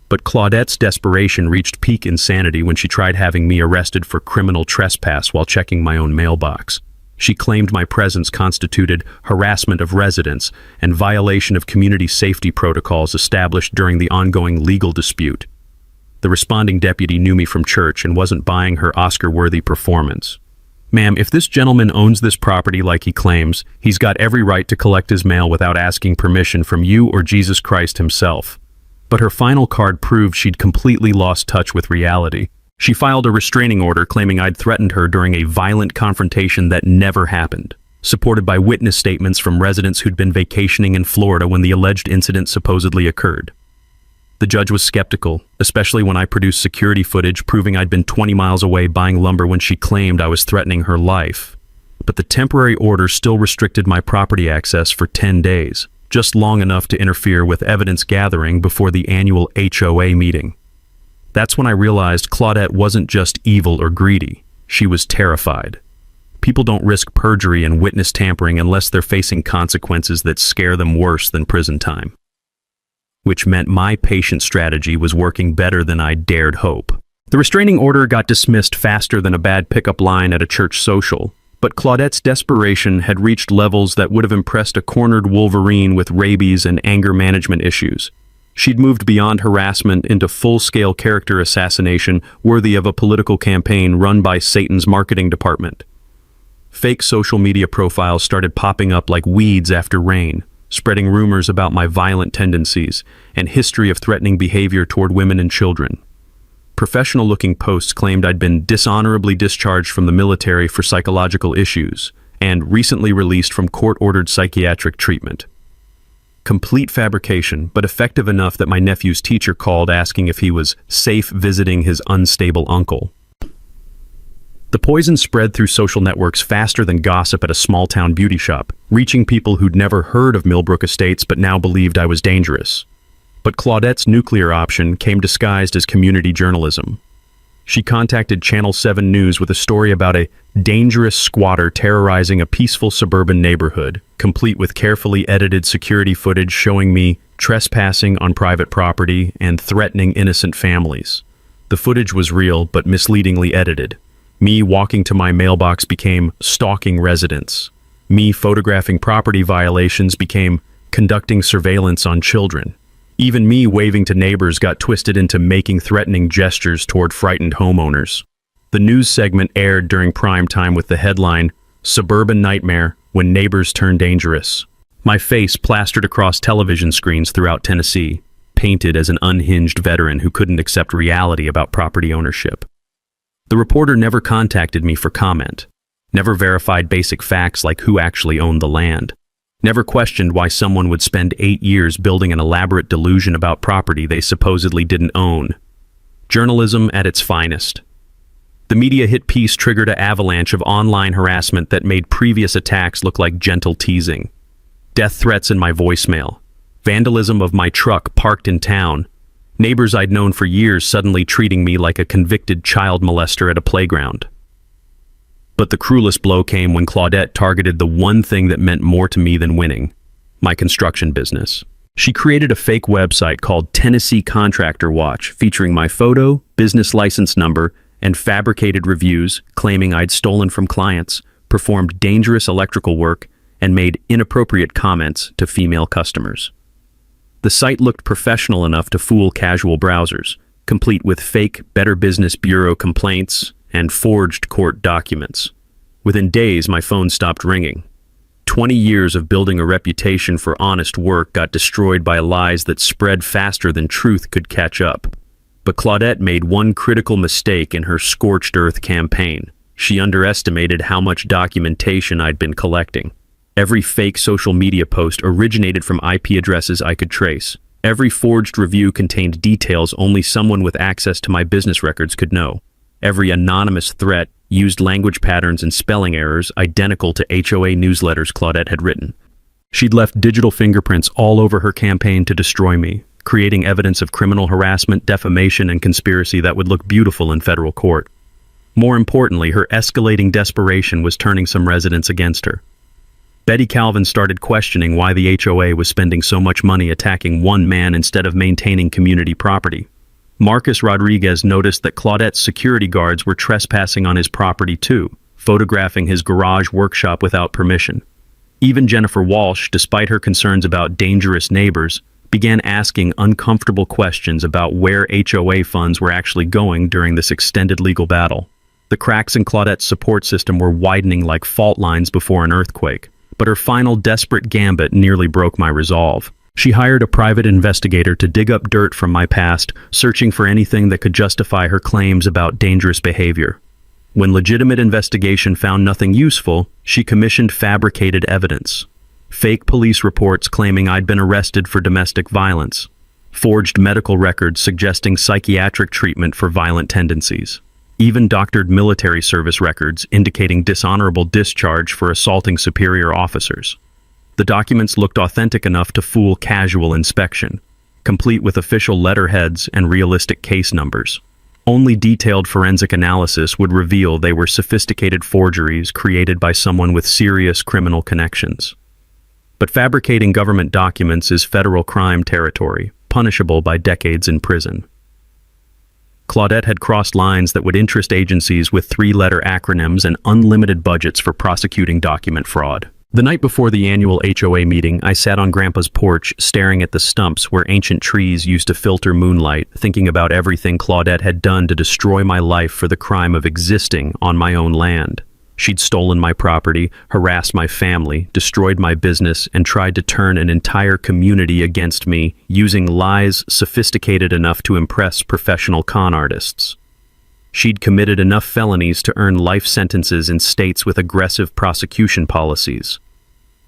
But Claudette's desperation reached peak insanity when she tried having me arrested for criminal trespass while checking my own mailbox. She claimed my presence constituted harassment of residents and violation of community safety protocols established during the ongoing legal dispute. The responding deputy knew me from church and wasn't buying her Oscar-worthy performance. "Ma'am, if this gentleman owns this property like he claims, he's got every right to collect his mail without asking permission from you or Jesus Christ himself." But her final card proved she'd completely lost touch with reality. She filed a restraining order claiming I'd threatened her during a violent confrontation that never happened, supported by witness statements from residents who'd been vacationing in Florida when the alleged incident supposedly occurred. The judge was skeptical, especially when I produced security footage proving I'd been 20 miles away buying lumber when she claimed I was threatening her life. But the temporary order still restricted my property access for 10 days, just long enough to interfere with evidence gathering before the annual HOA meeting. That's when I realized Claudette wasn't just evil or greedy. She was terrified. People don't risk perjury and witness tampering unless they're facing consequences that scare them worse than prison time. Which meant my patient strategy was working better than I dared hope. The restraining order got dismissed faster than a bad pickup line at a church social, but Claudette's desperation had reached levels that would have impressed a cornered wolverine with rabies and anger management issues. She'd moved beyond harassment into full-scale character assassination worthy of a political campaign run by Satan's marketing department. Fake social media profiles started popping up like weeds after rain, spreading rumors about my violent tendencies and history of threatening behavior toward women and children. Professional-looking posts claimed I'd been dishonorably discharged from the military for psychological issues and recently released from court-ordered psychiatric treatment. Complete fabrication, but effective enough that my nephew's teacher called asking if he was safe visiting his unstable uncle. The poison spread through social networks faster than gossip at a small-town beauty shop, reaching people who'd never heard of Millbrook Estates but now believed I was dangerous. But Claudette's nuclear option came disguised as community journalism. She contacted Channel 7 News with a story about a dangerous squatter terrorizing a peaceful suburban neighborhood, complete with carefully edited security footage showing me trespassing on private property and threatening innocent families. The footage was real but misleadingly edited. Me walking to my mailbox became stalking residents. Me photographing property violations became conducting surveillance on children. Even me waving to neighbors got twisted into making threatening gestures toward frightened homeowners. The news segment aired during prime time with the headline, "Suburban Nightmare When Neighbors Turn Dangerous." My face plastered across television screens throughout Tennessee, painted as an unhinged veteran who couldn't accept reality about property ownership. The reporter never contacted me for comment, never verified basic facts like who actually owned the land, never questioned why someone would spend 8 years building an elaborate delusion about property they supposedly didn't own. Journalism at its finest. The media hit piece triggered an avalanche of online harassment that made previous attacks look like gentle teasing. Death threats in my voicemail, vandalism of my truck parked in town, neighbors I'd known for years suddenly treating me like a convicted child molester at a playground. But the cruelest blow came when Claudette targeted the one thing that meant more to me than winning, my construction business. She created a fake website called Tennessee Contractor Watch, featuring my photo, business license number, and fabricated reviews claiming I'd stolen from clients, performed dangerous electrical work, and made inappropriate comments to female customers. The site looked professional enough to fool casual browsers, complete with fake Better Business Bureau complaints and forged court documents. Within days, my phone stopped ringing. 20 years of building a reputation for honest work got destroyed by lies that spread faster than truth could catch up. But Claudette made one critical mistake in her scorched earth campaign. She underestimated how much documentation I'd been collecting. Every fake social media post originated from IP addresses I could trace. Every forged review contained details only someone with access to my business records could know. Every anonymous threat used language patterns and spelling errors identical to HOA newsletters Claudette had written. She'd left digital fingerprints all over her campaign to destroy me, creating evidence of criminal harassment, defamation, and conspiracy that would look beautiful in federal court. More importantly, her escalating desperation was turning some residents against her. Betty Calvin started questioning why the HOA was spending so much money attacking one man instead of maintaining community property. Marcus Rodriguez noticed that Claudette's security guards were trespassing on his property too, photographing his garage workshop without permission. Even Jennifer Walsh, despite her concerns about dangerous neighbors, began asking uncomfortable questions about where HOA funds were actually going during this extended legal battle. The cracks in Claudette's support system were widening like fault lines before an earthquake, but her final desperate gambit nearly broke my resolve. She hired a private investigator to dig up dirt from my past, searching for anything that could justify her claims about dangerous behavior. When legitimate investigation found nothing useful, she commissioned fabricated evidence. Fake police reports claiming I'd been arrested for domestic violence. Forged medical records suggesting psychiatric treatment for violent tendencies. Even doctored military service records indicating dishonorable discharge for assaulting superior officers. The documents looked authentic enough to fool casual inspection, complete with official letterheads and realistic case numbers. Only detailed forensic analysis would reveal they were sophisticated forgeries created by someone with serious criminal connections. But fabricating government documents is federal crime territory, punishable by decades in prison. Claudette had crossed lines that would interest agencies with 3-letter acronyms and unlimited budgets for prosecuting document fraud. The night before the annual HOA meeting, I sat on Grandpa's porch, staring at the stumps where ancient trees used to filter moonlight, thinking about everything Claudette had done to destroy my life for the crime of existing on my own land. She'd stolen my property, harassed my family, destroyed my business, and tried to turn an entire community against me, using lies sophisticated enough to impress professional con artists. She'd committed enough felonies to earn life sentences in states with aggressive prosecution policies.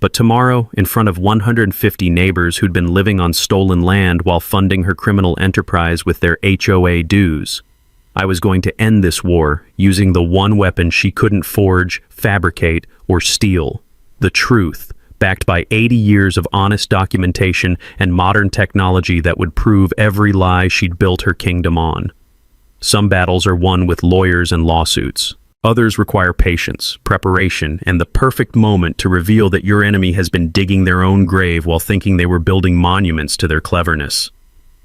But tomorrow, in front of 150 neighbors who'd been living on stolen land while funding her criminal enterprise with their HOA dues, I was going to end this war using the one weapon she couldn't forge, fabricate, or steal: the truth, backed by 80 years of honest documentation and modern technology that would prove every lie she'd built her kingdom on. Some battles are won with lawyers and lawsuits. Others require patience, preparation, and the perfect moment to reveal that your enemy has been digging their own grave while thinking they were building monuments to their cleverness.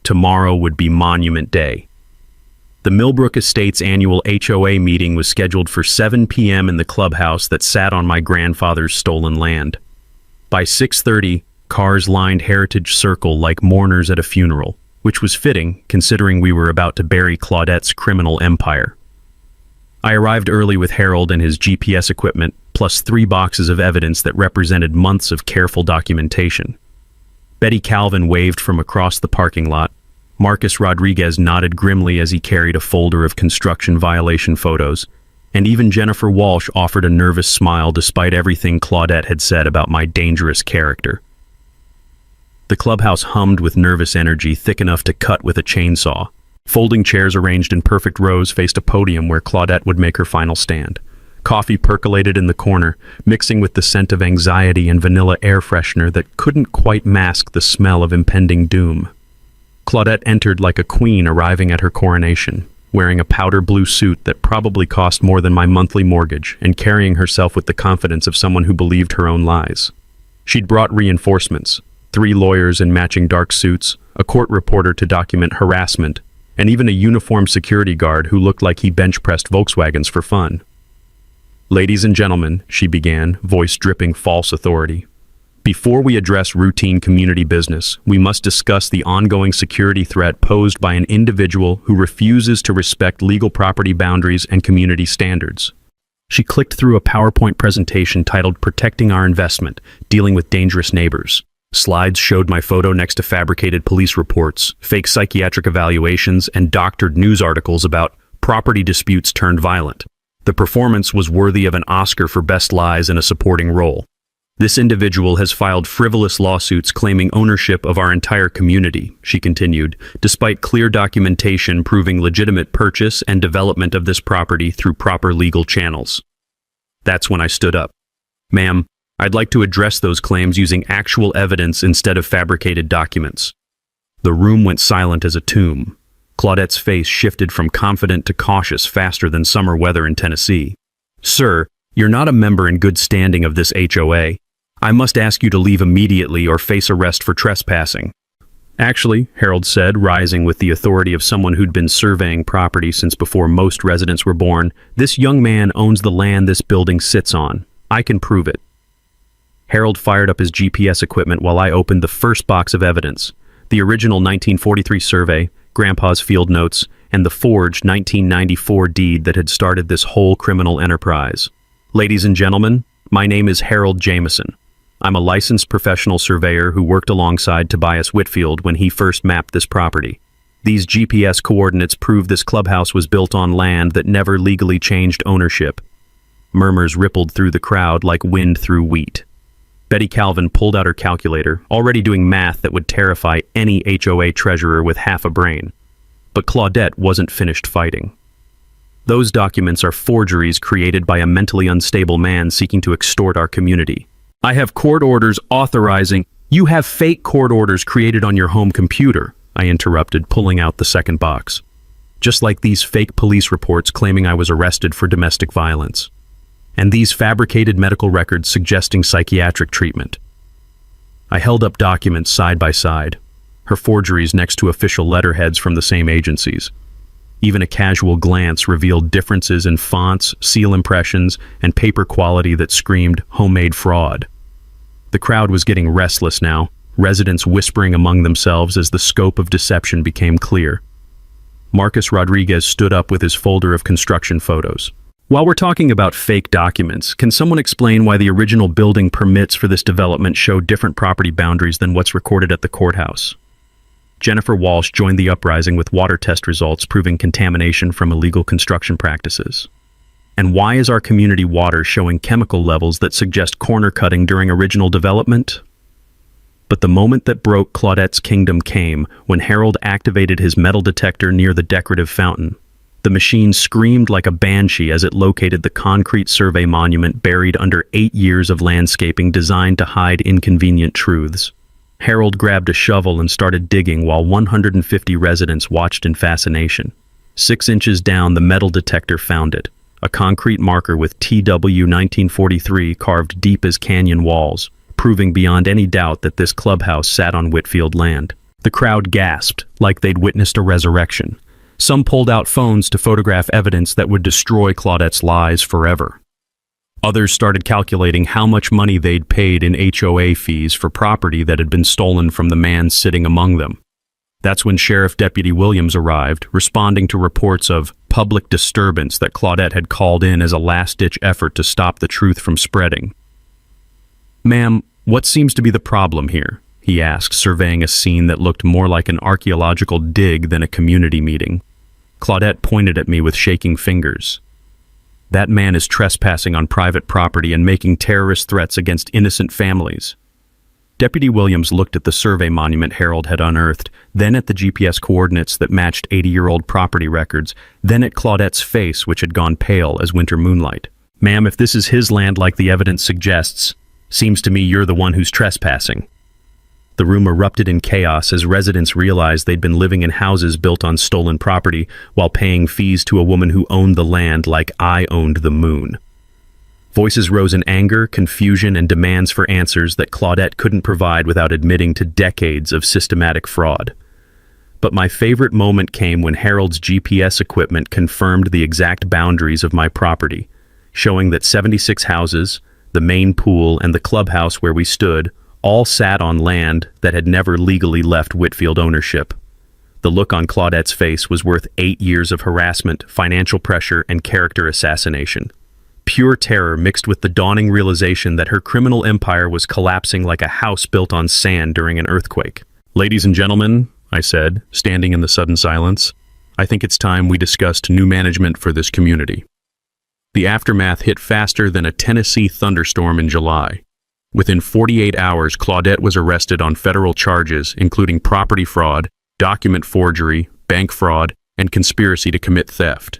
Tomorrow would be Monument Day. The Millbrook Estates annual HOA meeting was scheduled for 7 p.m. in the clubhouse that sat on my grandfather's stolen land. By 6:30, cars lined Heritage Circle like mourners at a funeral, which was fitting considering we were about to bury Claudette's criminal empire. I arrived early with Harold and his GPS equipment, plus 3 boxes of evidence that represented months of careful documentation. Betty Calvin waved from across the parking lot. Marcus Rodriguez nodded grimly as he carried a folder of construction violation photos, and even Jennifer Walsh offered a nervous smile despite everything Claudette had said about my dangerous character. The clubhouse hummed with nervous energy thick enough to cut with a chainsaw. Folding chairs arranged in perfect rows faced a podium where Claudette would make her final stand. Coffee percolated in the corner, mixing with the scent of anxiety and vanilla air freshener that couldn't quite mask the smell of impending doom. Claudette entered like a queen arriving at her coronation, wearing a powder blue suit that probably cost more than my monthly mortgage and carrying herself with the confidence of someone who believed her own lies. She'd brought reinforcements, 3 lawyers in matching dark suits, a court reporter to document harassment, and even a uniformed security guard who looked like he bench-pressed Volkswagens for fun. "Ladies and gentlemen," she began, voice dripping false authority. "Before we address routine community business, we must discuss the ongoing security threat posed by an individual who refuses to respect legal property boundaries and community standards." She clicked through a PowerPoint presentation titled "Protecting Our Investment, Dealing with Dangerous Neighbors." Slides showed my photo next to fabricated police reports, fake psychiatric evaluations, and doctored news articles about property disputes turned violent. The performance was worthy of an Oscar for Best Lies in a Supporting Role. "This individual has filed frivolous lawsuits claiming ownership of our entire community," she continued, "despite clear documentation proving legitimate purchase and development of this property through proper legal channels." That's when I stood up. "Ma'am, I'd like to address those claims using actual evidence instead of fabricated documents." The room went silent as a tomb. Claudette's face shifted from confident to cautious faster than summer weather in Tennessee. "Sir, you're not a member in good standing of this HOA. I must ask you to leave immediately or face arrest for trespassing." "Actually," Harold said, rising with the authority of someone who'd been surveying property since before most residents were born, "this young man owns the land this building sits on. I can prove it." Harold fired up his GPS equipment while I opened the first box of evidence: the original 1943 survey, Grandpa's field notes, and the forged 1994 deed that had started this whole criminal enterprise. "Ladies and gentlemen, my name is Harold Jameson. I'm a licensed professional surveyor who worked alongside Tobias Whitfield when he first mapped this property. These GPS coordinates prove this clubhouse was built on land that never legally changed ownership." Murmurs rippled through the crowd like wind through wheat. Betty Calvin pulled out her calculator, already doing math that would terrify any HOA treasurer with half a brain. But Claudette wasn't finished fighting. "Those documents are forgeries created by a mentally unstable man seeking to extort our community. I have court orders authorizing—" "You have fake court orders created on your home computer," I interrupted, pulling out the second box. "Just like these fake police reports claiming I was arrested for domestic violence. And these fabricated medical records suggesting psychiatric treatment." I held up documents side by side, her forgeries next to official letterheads from the same agencies. Even a casual glance revealed differences in fonts, seal impressions, and paper quality that screamed homemade fraud. The crowd was getting restless now, residents whispering among themselves as the scope of deception became clear. Marcus Rodriguez stood up with his folder of construction photos. While we're talking about fake documents, can someone explain why the original building permits for this development show different property boundaries than what's recorded at the courthouse? Jennifer Walsh joined the uprising with water test results proving contamination from illegal construction practices. And why is our community water showing chemical levels that suggest corner cutting during original development? But the moment that broke Claudette's kingdom came when Harold activated his metal detector near the decorative fountain. The machine screamed like a banshee as it located the concrete survey monument buried under 8 years of landscaping designed to hide inconvenient truths. Harold grabbed a shovel and started digging while 150 residents watched in fascination. 6 inches down, the metal detector found it, a concrete marker with TW 1943 carved deep as canyon walls, proving beyond any doubt that this clubhouse sat on Whitfield land. The crowd gasped, like they'd witnessed a resurrection. Some pulled out phones to photograph evidence that would destroy Claudette's lies forever. Others started calculating how much money they'd paid in HOA fees for property that had been stolen from the man sitting among them. That's when Sheriff Deputy Williams arrived, responding to reports of public disturbance that Claudette had called in as a last-ditch effort to stop the truth from spreading. "Ma'am, what seems to be the problem here?" he asked, surveying a scene that looked more like an archaeological dig than a community meeting. Claudette pointed at me with shaking fingers. "That man is trespassing on private property and making terrorist threats against innocent families." Deputy Williams looked at the survey monument Harold had unearthed, then at the GPS coordinates that matched 80-year-old property records, then at Claudette's face, which had gone pale as winter moonlight. "Ma'am, if this is his land like the evidence suggests, seems to me you're the one who's trespassing." The room erupted in chaos as residents realized they'd been living in houses built on stolen property while paying fees to a woman who owned the land like I owned the moon. Voices rose in anger, confusion, and demands for answers that Claudette couldn't provide without admitting to decades of systematic fraud. But my favorite moment came when Harold's GPS equipment confirmed the exact boundaries of my property, showing that 76 houses, the main pool, and the clubhouse where we stood all sat on land that had never legally left Whitfield ownership. The look on Claudette's face was worth 8 years of harassment, financial pressure, and character assassination. Pure terror mixed with the dawning realization that her criminal empire was collapsing like a house built on sand during an earthquake. "Ladies and gentlemen," I said, standing in the sudden silence, "I think it's time we discussed new management for this community." The aftermath hit faster than a Tennessee thunderstorm in July. Within 48 hours, Claudette was arrested on federal charges, including property fraud, document forgery, bank fraud, and conspiracy to commit theft.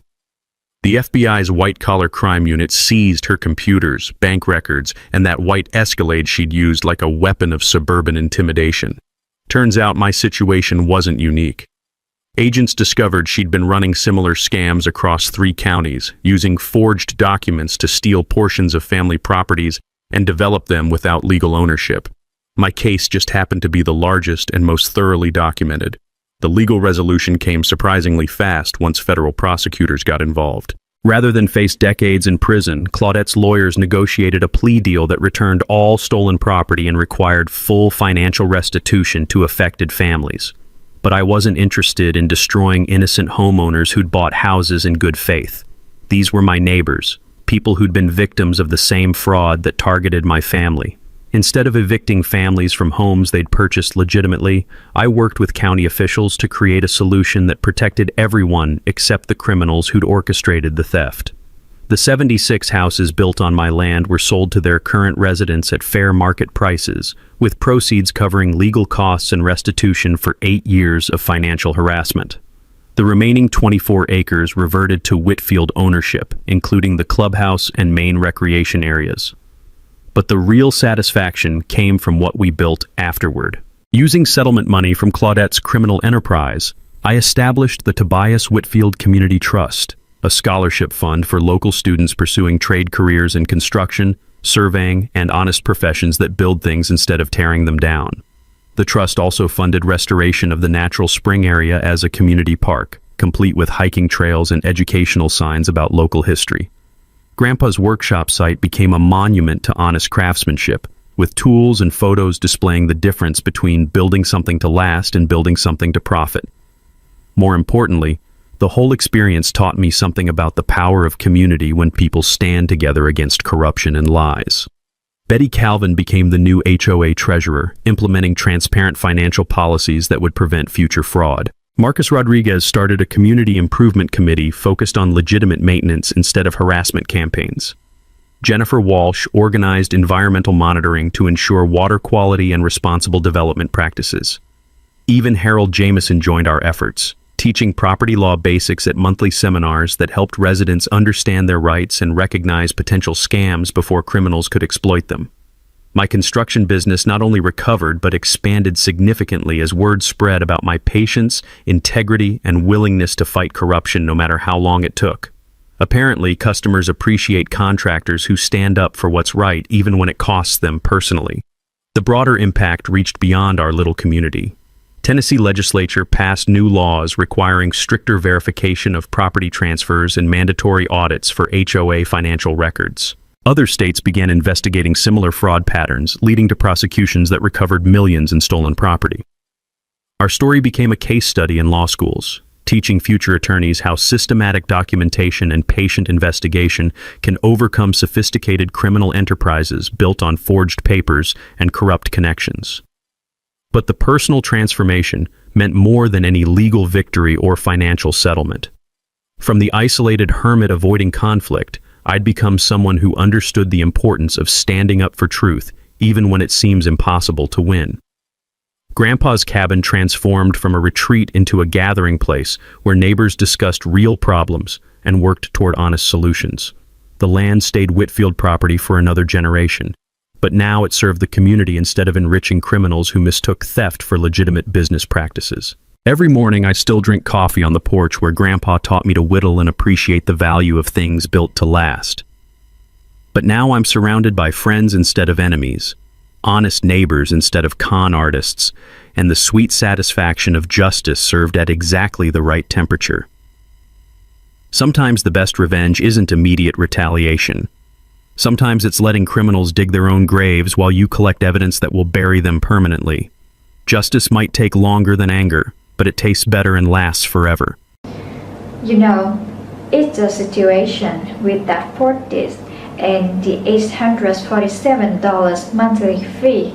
The FBI's white-collar crime unit seized her computers, bank records, and that white Escalade she'd used like a weapon of suburban intimidation. Turns out my situation wasn't unique. Agents discovered she'd been running similar scams across 3 counties, using forged documents to steal portions of family properties and develop them without legal ownership. My case just happened to be the largest and most thoroughly documented. The legal resolution came surprisingly fast once federal prosecutors got involved. Rather than face decades in prison, Claudette's lawyers negotiated a plea deal that returned all stolen property and required full financial restitution to affected families. But I wasn't interested in destroying innocent homeowners who'd bought houses in good faith. These were my neighbors, people who'd been victims of the same fraud that targeted my family. Instead of evicting families from homes they'd purchased legitimately, I worked with county officials to create a solution that protected everyone except the criminals who'd orchestrated the theft. The 76 houses built on my land were sold to their current residents at fair market prices, with proceeds covering legal costs and restitution for 8 years of financial harassment. The remaining 24 acres reverted to Whitfield ownership, including the clubhouse and main recreation areas. But the real satisfaction came from what we built afterward. Using settlement money from Claudette's criminal enterprise, I established the Tobias Whitfield Community Trust, a scholarship fund for local students pursuing trade careers in construction, surveying, and honest professions that build things instead of tearing them down. The trust also funded restoration of the natural spring area as a community park, complete with hiking trails and educational signs about local history. Grandpa's workshop site became a monument to honest craftsmanship, with tools and photos displaying the difference between building something to last and building something to profit. More importantly, The whole experience taught me something about the power of community when people stand together against corruption and lies. Betty Calvin became the new HOA treasurer, implementing transparent financial policies that would prevent future fraud. Marcus Rodriguez started a community improvement committee focused on legitimate maintenance instead of harassment campaigns. Jennifer Walsh organized environmental monitoring to ensure water quality and responsible development practices. Even Harold Jameson joined our efforts, teaching property law basics at monthly seminars that helped residents understand their rights and recognize potential scams before criminals could exploit them. My construction business not only recovered but expanded significantly as word spread about my patience, integrity, and willingness to fight corruption no matter how long it took. Apparently, customers appreciate contractors who stand up for what's right even when it costs them personally. The broader impact reached beyond our little community. Tennessee legislature passed new laws requiring stricter verification of property transfers and mandatory audits for HOA financial records. Other states began investigating similar fraud patterns, leading to prosecutions that recovered millions in stolen property. Our story became a case study in law schools, teaching future attorneys how systematic documentation and patient investigation can overcome sophisticated criminal enterprises built on forged papers and corrupt connections. But the personal transformation meant more than any legal victory or financial settlement. From the isolated hermit avoiding conflict, I'd become someone who understood the importance of standing up for truth, even when it seems impossible to win. Grandpa's cabin transformed from a retreat into a gathering place where neighbors discussed real problems and worked toward honest solutions. The land stayed Whitfield property for another generation, but now it served the community instead of enriching criminals who mistook theft for legitimate business practices. Every morning I still drink coffee on the porch where Grandpa taught me to whittle and appreciate the value of things built to last. But now I'm surrounded by friends instead of enemies, honest neighbors instead of con artists, and the sweet satisfaction of justice served at exactly the right temperature. Sometimes the best revenge isn't immediate retaliation. Sometimes it's letting criminals dig their own graves while you collect evidence that will bury them permanently. Justice might take longer than anger, but it tastes better and lasts forever. You know, it's a situation with that Fortis and the $847 monthly fee.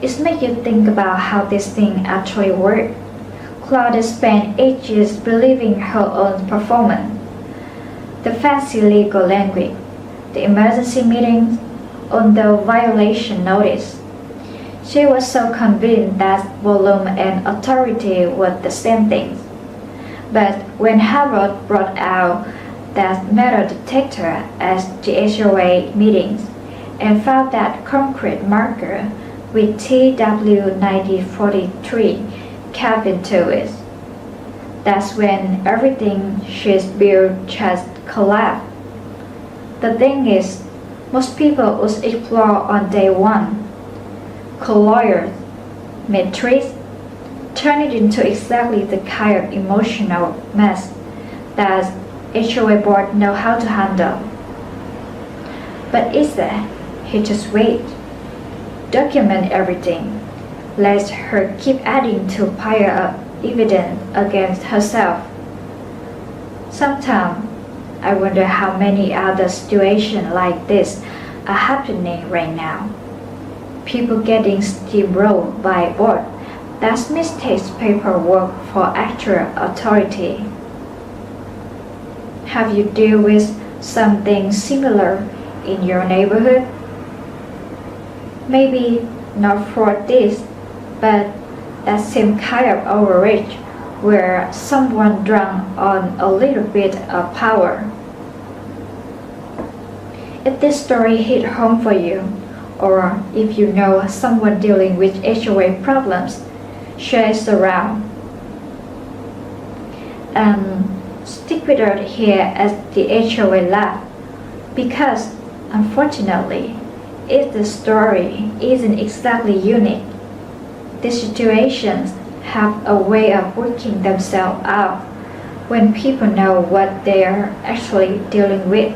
It makes you think about how this thing actually works. Claudia spent ages believing her own performance. The fancy legal language, the emergency meetings, on the violation notice. She was so convinced that volume and authority were the same thing. But when Harold brought out that metal detector at the HOA meetings and found that concrete marker with TW9043 cabin to it, that's when everything she's built just collapsed. The thing is, most people would explore on day one. Lawyers, matrix, turn it into exactly the kind of emotional mess that HOA board know how to handle. But instead, he just wait, document everything, let her keep adding to pile up evidence against herself. Sometimes I wonder how many other situations like this are happening right now. People getting steamrolled by board that mistakes paperwork for actual authority. Have you dealt with something similar in your neighborhood? Maybe not for this, but that same kind of overreach where someone drunk on a little bit of power. If this story hit home for you, or if you know someone dealing with HOA problems, share it around. Stick with us here at the HOA Lab, because unfortunately, if the story isn't exactly unique, the situations have a way of working themselves out when people know what they are actually dealing with.